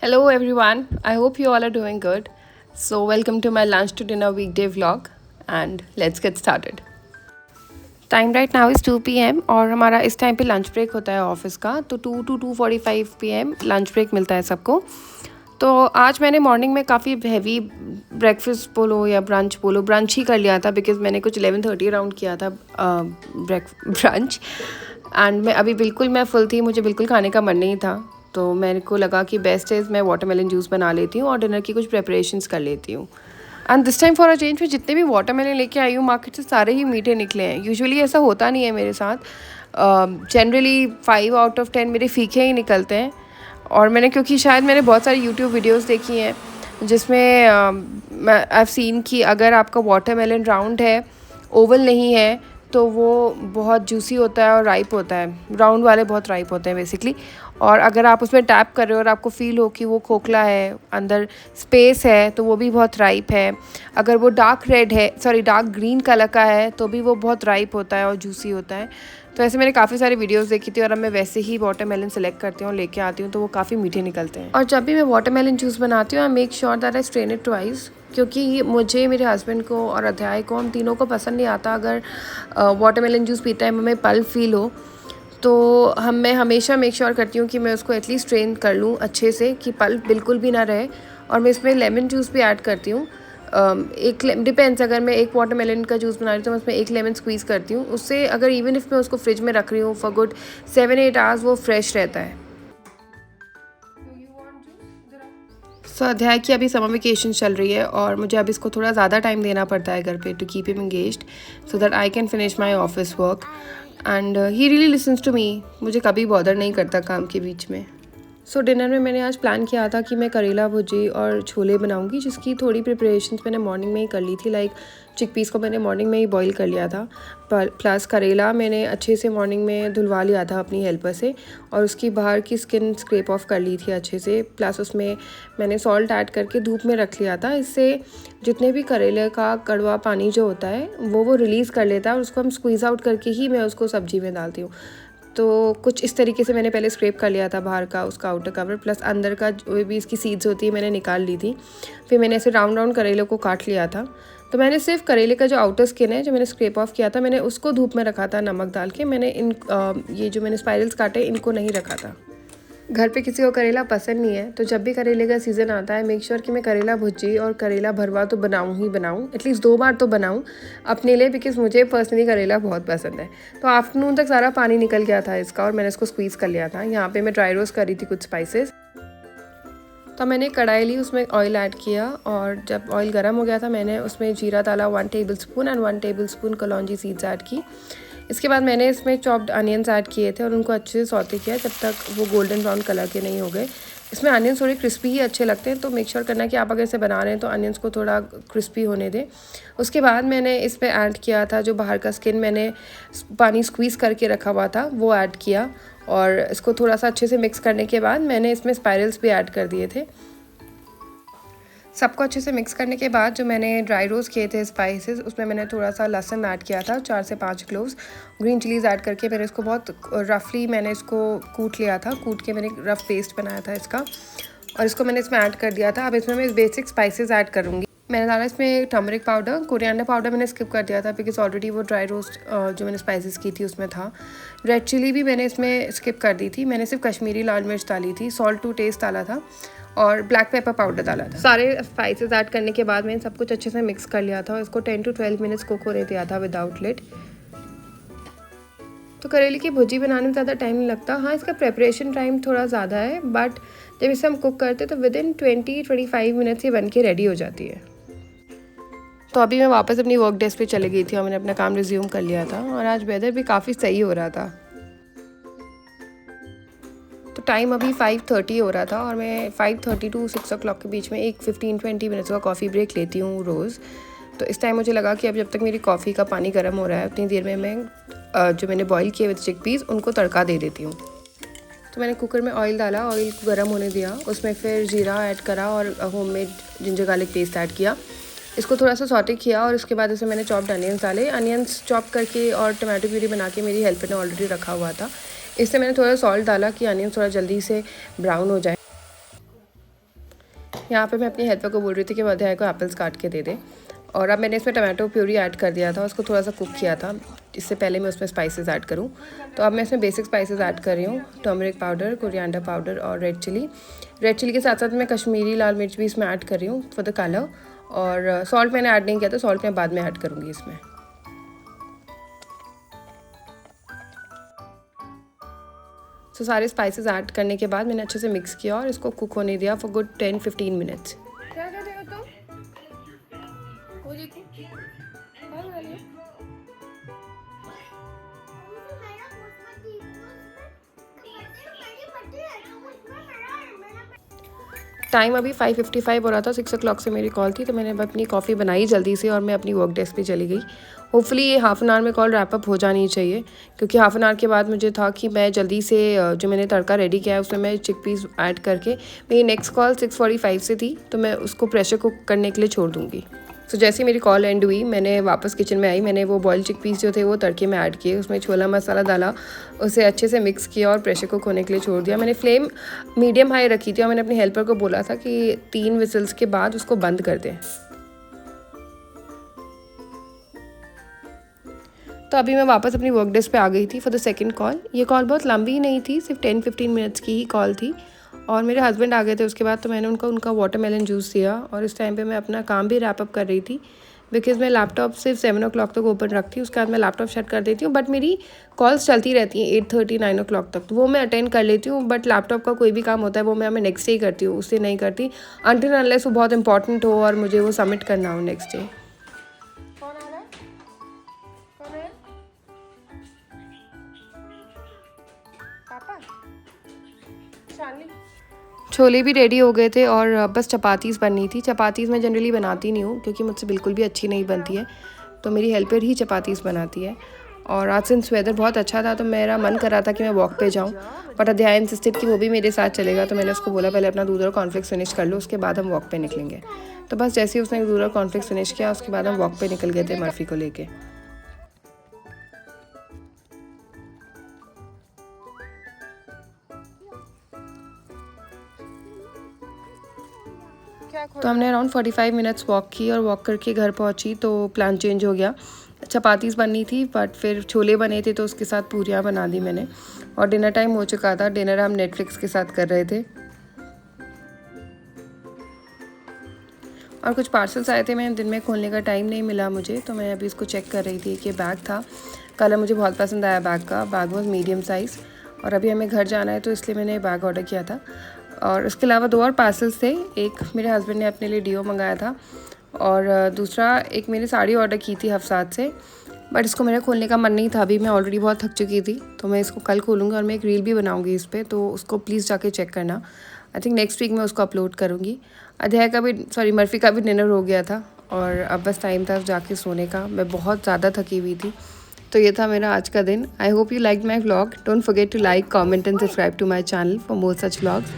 Hello everyone. I hope you all are doing good. So welcome to my lunch to dinner weekday vlog and let's get started. Time right now is 2 p.m. और हमारा इस time पे lunch break होता है office का, तो 2 to 2:45 p.m. Lunch break मिलता है सबको। तो आज मैंने मॉर्निंग में काफ़ी हैवी ब्रेकफास्ट बोलो या ब्रंच बोलो, ब्रंच ही कर लिया था बिकॉज़ मैंने कुछ 11:30 अराउंड किया था ब्रंच। एंड मैं फुल थी, मुझे बिल्कुल खाने का मन नहीं था। तो मेरे को लगा कि बेस्ट इज़ मैं वाटरमेलन जूस बना लेती हूँ और डिनर की कुछ प्रिपरेशंस कर लेती हूँ। And this time for a change मैं जितने भी वाटरमेलन लेके आई हूँ मार्केट से सारे ही मीठे निकले हैं। यूजुअली ऐसा होता नहीं है मेरे साथ। जनरली 5 out of 10 मेरे फीके ही निकलते हैं। और क्योंकि शायद मैंने बहुत सारी यूट्यूब वीडियोस देखी हैं जिसमें आई हैव सीन कि अगर आपका वाटरमेलन राउंड है, ओवल नहीं है, तो वो बहुत जूसी होता है और राइप होता है। राउंड वाले बहुत राइप होते हैं बेसिकली। और अगर आप उसमें टैप कर रहे हो और आपको फील हो कि वो खोखला है, अंदर स्पेस है, तो वो भी बहुत राइप है। अगर वो डार्क ग्रीन कलर का है तो भी वो बहुत राइप होता है और जूसी होता है। तो ऐसे मैंने काफ़ी सारी वीडियोस देखी थी और अब मैं वैसे ही वाटरमेलन सेलेक्ट करती हूँ और लेके आती हूँ, तो वो काफ़ी मीठे निकलते हैं। और जब भी मैं वाटरमेलन जूस बनाती हूँ I make sure that eye strain it twice, क्योंकि मुझे, मेरे हस्बैंड को और अध्याय को, हम तीनों को पसंद नहीं आता अगर वाटरमेलन जूस पीते टाइम हमें पल्प फील हो। तो मैं हमेशा मेक श्योर करती हूँ कि मैं उसको एटलीस्ट स्ट्रेन कर लूँ अच्छे से, कि पल्प बिल्कुल भी ना रहे। और मैं इसमें लेमन जूस भी ऐड करती हूँ। एक डिपेंड्स, अगर मैं एक वाटरमेलन का जूस बना रही हूँ तो मैं उसमें एक लेमन स्क्वीज़ करती हूँ। उससे अगर इवन इफ़ मैं उसको फ्रिज में रख रही हूँ फॉर गुड 7-8 आवर्स वो फ्रेश रहता है। सो अध्याय की अभी समर वेकेशन चल रही है और मुझे अब इसको थोड़ा ज़्यादा टाइम देना पड़ता है घर पे to keep him engaged so that I can finish my office work. And he really listens to me, मुझे कभी बॉदर नहीं करता काम के बीच में। सो डिनर में मैंने आज प्लान किया था कि मैं करेला भुजी और छोले बनाऊंगी, जिसकी थोड़ी प्रिपरेशंस मैंने मॉर्निंग में ही कर ली थी। लाइक चिकपीस को मैंने मॉर्निंग में ही बॉईल कर लिया था, प्लस करेला मैंने अच्छे से मॉर्निंग में धुलवा लिया था अपनी हेल्पर से और उसकी बाहर की स्किन स्क्रैप ऑफ कर ली थी अच्छे से। प्लस उसमें मैंने सॉल्ट ऐड करके धूप में रख लिया था। इससे जितने भी करेले का कड़वा पानी जो होता है वो रिलीज़ कर लेता है और उसको हम स्क्वीज़ आउट करके ही मैं उसको सब्जी में डालती हूँ। तो कुछ इस तरीके से मैंने पहले स्क्रैप कर लिया था बाहर का उसका आउटर कवर, प्लस अंदर का जो भी इसकी सीड्स होती है मैंने निकाल ली थी। फिर मैंने ऐसे राउंड राउंड करेले को काट लिया था। तो मैंने सिर्फ करेले का जो आउटर स्किन है जो मैंने स्क्रैप ऑफ किया था, मैंने उसको धूप में रखा था नमक डाल के। मैंने ये जो मैंने स्पाइरल्स काटे इनको नहीं रखा था। घर पे किसी को करेला पसंद नहीं है, तो जब भी करेले का सीज़न आता है मेक श्योर कि मैं करेला भुजी और करेला भरवा तो बनाऊँ ही बनाऊँ, एटलीस्ट 2 बार तो बनाऊँ अपने लिए, बिकॉज़ मुझे पर्सनली करेला बहुत पसंद है। तो आफ्टरनून तक सारा पानी निकल गया था इसका और मैंने इसको स्क्वीज़ कर लिया था। यहाँ पे मैं ड्राई रोस्ट कर रही थी कुछ स्पाइसेस। तो मैंने कढ़ाई ली, उसमें ऑयल ऐड किया और जब ऑयल गर्म हो गया था मैंने उसमें जीरा डाला 1 tablespoon and 1 tablespoon kalonji seeds add की। इसके बाद मैंने इसमें चॉप्ड अनियंस ऐड किए थे और उनको अच्छे से सौते किया जब तक वो गोल्डन ब्राउन कलर के नहीं हो गए। इसमें अनियंस थोड़े क्रिस्पी ही अच्छे लगते हैं, तो मेक श्योर करना कि आप अगर इसे बना रहे हैं तो अनियंस को थोड़ा क्रिस्पी होने दें। उसके बाद मैंने इसमें ऐड किया था जो बाहर का स्किन मैंने पानी स्क्वीज़ करके रखा हुआ था वो ऐड किया और इसको थोड़ा सा अच्छे से मिक्स करने के बाद मैंने इसमें स्पाइरल्स भी ऐड कर दिए थे। सबको अच्छे से मिक्स करने के बाद जो मैंने ड्राई रोस्ट किए थे स्पाइसेस, उसमें मैंने थोड़ा सा लहसुन ऐड किया था, 4 से 5 क्लोव्स, ग्रीन चिलीज़ ऐड करके मैंने इसको बहुत रफली मैंने इसको कूट लिया था। कूट के मैंने रफ पेस्ट बनाया था इसका और इसको मैंने इसमें ऐड कर दिया था। अब इसमें मैं बेसिक स्पाइसेस ऐड करूँगी। मैंने डाला इसमें टर्मरिक पाउडर, कोरिएंडर पाउडर मैंने स्किप कर दिया था बिकॉज ऑलरेडी वो ड्राई रोस्ट जो मैंने स्पाइसेस की थी उसमें था। रेड चिली भी मैंने इसमें स्किप कर दी थी, मैंने सिर्फ कश्मीरी लाल मिर्च डाली थी, सॉल्ट टू टेस्ट डाला था और ब्लैक पेपर पाउडर डाला था। सारे स्पाइसेस ऐड करने के बाद मैंने सब कुछ अच्छे से मिक्स कर लिया था और इसको 10 to 12 मिनट्स कुक होने दिया था विदाउट लिड। तो करेले की भुजी बनाने में ज़्यादा टाइम नहीं लगता। हाँ, इसका प्रेपरेशन टाइम थोड़ा ज़्यादा है, बट जब इसे हम कुक करते हैं तो विद इन 20-25 मिनट्स ये बन के रेडी हो जाती है। तो अभी मैं वापस अपनी वर्क डेस्क पे चली गई थी और मैंने अपना काम रिज्यूम कर लिया था और आज वेदर भी काफ़ी सही हो रहा था। तो टाइम अभी 5:30 हो रहा था और मैं 5:30 to 6 o'clock के बीच में एक 15-20 मिनट्स का कॉफ़ी ब्रेक लेती हूँ रोज़। तो इस टाइम मुझे लगा कि अब जब तक मेरी कॉफ़ी का पानी गर्म हो रहा है उतनी देर में मैं जो मैंने बॉईल किए हुए चिकपीस उनको तड़का दे देती हूँ। तो मैंने कुकर में ऑयल डाला, ऑयल को गर्म होने दिया, उसमें फिर जीरा ऐड करा और homemade ginger garlic paste add किया। इसको थोड़ा सा सॉटे किया और उसके बाद इसमें मैंने चॉप्ड अनियंस डाले। अनियंस चॉप करके और टमाटो प्यूरी बना के मेरी हेल्पर ने ऑलरेडी रखा हुआ था। इससे मैंने थोड़ा सॉल्ट डाला कि अनियंस थोड़ा जल्दी से ब्राउन हो जाए। यहाँ पे मैं अपनी हेल्पर को बोल रही थी कि वो अध्याय को एप्पल्स काट के दे दे। और अब मैंने इसमें टमाटो प्यूरी ऐड कर दिया था, उसको थोड़ा सा कुक किया था, इससे पहले मैं उसमें स्पाइसेस ऐड करूँ। तो अब मैं इसमें बेसिक स्पाइसेस ऐड कर रही हूँ, टर्मरिक पाउडर, कोरिएंडर पाउडर और रेड चिली। रेड चिली के साथ साथ मैं कश्मीरी लाल मिर्च भी इसमें ऐड कर रही हूँ फॉर द कलर। और सॉल्ट मैंने ऐड नहीं किया था, सॉल्ट मैं बाद में ऐड करूँगी इसमें। तो सारे स्पाइसेस ऐड करने के बाद मैंने अच्छे से मिक्स किया और इसको कुक होने दिया फॉर गुड 10-15 मिनट्स। क्या कर रहे हो तुम? वो देखो क्या कर रही हो? टाइम अभी 5:55 हो रहा था, 6 o'clock से मेरी कॉल थी, तो मैंने अपनी कॉफ़ी बनाई जल्दी से और मैं अपनी वर्क डेस्क पे चली गई। होपफुली ये हाफ़ एन आवर में कॉल रैप अप हो जानी चाहिए, क्योंकि हाफ़ एन आवर के बाद मुझे था कि मैं जल्दी से जो मैंने तड़का रेडी किया है उसमें मैं चिकपीस ऐड करके, मेरी नेक्स्ट कॉल 6:45 से थी, तो मैं उसको प्रेशर कुक करने के लिए छोड़ दूँगी। तो जैसे ही मेरी कॉल एंड हुई, मैंने वापस किचन में आई, मैंने वो बॉइल्ड चिकपीस जो थे वो तड़के में ऐड किए, उसमें छोला मसाला डाला, उसे अच्छे से मिक्स किया और प्रेशर कुक होने के लिए छोड़ दिया। मैंने फ्लेम मीडियम हाई रखी थी और मैंने अपनी हेल्पर को बोला था कि 3 विसल्स के बाद उसको बंद कर दें। तो अभी मैं वापस अपनी वर्क डेस्क पे आ गई थी फॉर द सेकंड कॉल। ये कॉल बहुत लंबी नहीं थी, सिर्फ 10-15 मिनट्स की ही कॉल थी और मेरे हस्बैंड आ गए थे उसके बाद, तो मैंने उनका वाटरमेलन जूस दिया और इस टाइम पे मैं अपना काम भी रैप अप कर रही थी, बिकॉज़ मैं लैपटॉप सिर्फ 7 o'clock तक ओपन रखती हूँ, उसके बाद मैं लैपटॉप शट कर देती हूँ। बट मेरी कॉल्स चलती रहती हैं 8:30-9 o'clock तक, तो वो मैं अटेंड कर लेती हूँ। बट लैपटॉप का कोई भी काम होता है वो मैं नेक्स्ट डे ही करती हूँ, उससे नहीं करती अनटिल अनलेस वो बहुत इंपॉर्टेंट हो और मुझे वो सबमिट करना हो नेक्स्ट डे। कौन आ रहा है? कौन है? पापा? शालिनी? छोले भी रेडी हो गए थे और बस चपातीस बननी थी। चपातीस मैं जनरली बनाती नहीं हूँ क्योंकि मुझसे बिल्कुल भी अच्छी नहीं बनती है, तो मेरी हेल्पर ही चपातीस बनाती है। और आज सिंस वेदर बहुत अच्छा था तो मेरा मन कर रहा था कि मैं वॉक पे जाऊँ, बट अध्याय इंसिस्टेड कि वो भी मेरे साथ चलेगा, तो मैंने उसको बोला पहले अपना दूध और कॉर्नफ्लेक्स फिनिश कर लो, उसके बाद हम वॉक पे निकलेंगे। तो बस जैसे ही उसने दूध और कॉर्नफ्लेक्स फिनिश किया उसके बाद हम वॉक पे निकल गए थे मर्फी को लेके। तो हमने अराउंड 45 मिनट्स वॉक की और वॉक करके घर पहुंची तो प्लान चेंज हो गया। चपातीस बननी थी बट फिर छोले बने थे तो उसके साथ पूरियाँ बना दी मैंने, और डिनर टाइम हो चुका था। डिनर हम नेटफ्लिक्स के साथ कर रहे थे और कुछ पार्सल्स आए थे, मैं दिन में खोलने का टाइम नहीं मिला मुझे, तो मैं अभी इसको चेक कर रही थी कि बैग था, कलर मुझे बहुत पसंद आया बैग का, बैग वॉज मीडियम साइज़ और अभी हमें घर जाना है तो इसलिए मैंने बैग ऑर्डर किया था। और उसके अलावा 2 और पार्सल्स थे, एक मेरे हस्बैंड ने अपने लिए डियो मंगाया था और दूसरा एक मेरी साड़ी ऑर्डर की थी हफ्सात से, बट इसको मेरा खोलने का मन नहीं था, अभी मैं ऑलरेडी बहुत थक चुकी थी, तो मैं इसको कल खोलूँगी और मैं एक रील भी बनाऊँगी इस पर, तो उसको प्लीज़ जाके चेक करना। आई थिंक नेक्स्ट वीक मैं उसको अपलोड करूँगी। अध्याय का भी मर्फी का भी डिनर हो गया था और अब बस टाइम था जाके सोने का। मैं बहुत ज़्यादा थकी हुई थी। तो ये था मेरा आज का दिन। I hope you like my vlog. Don't forget to like, comment and subscribe to my channel for more such vlogs.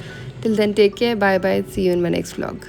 Till then, take care. Bye bye. See you in my next vlog.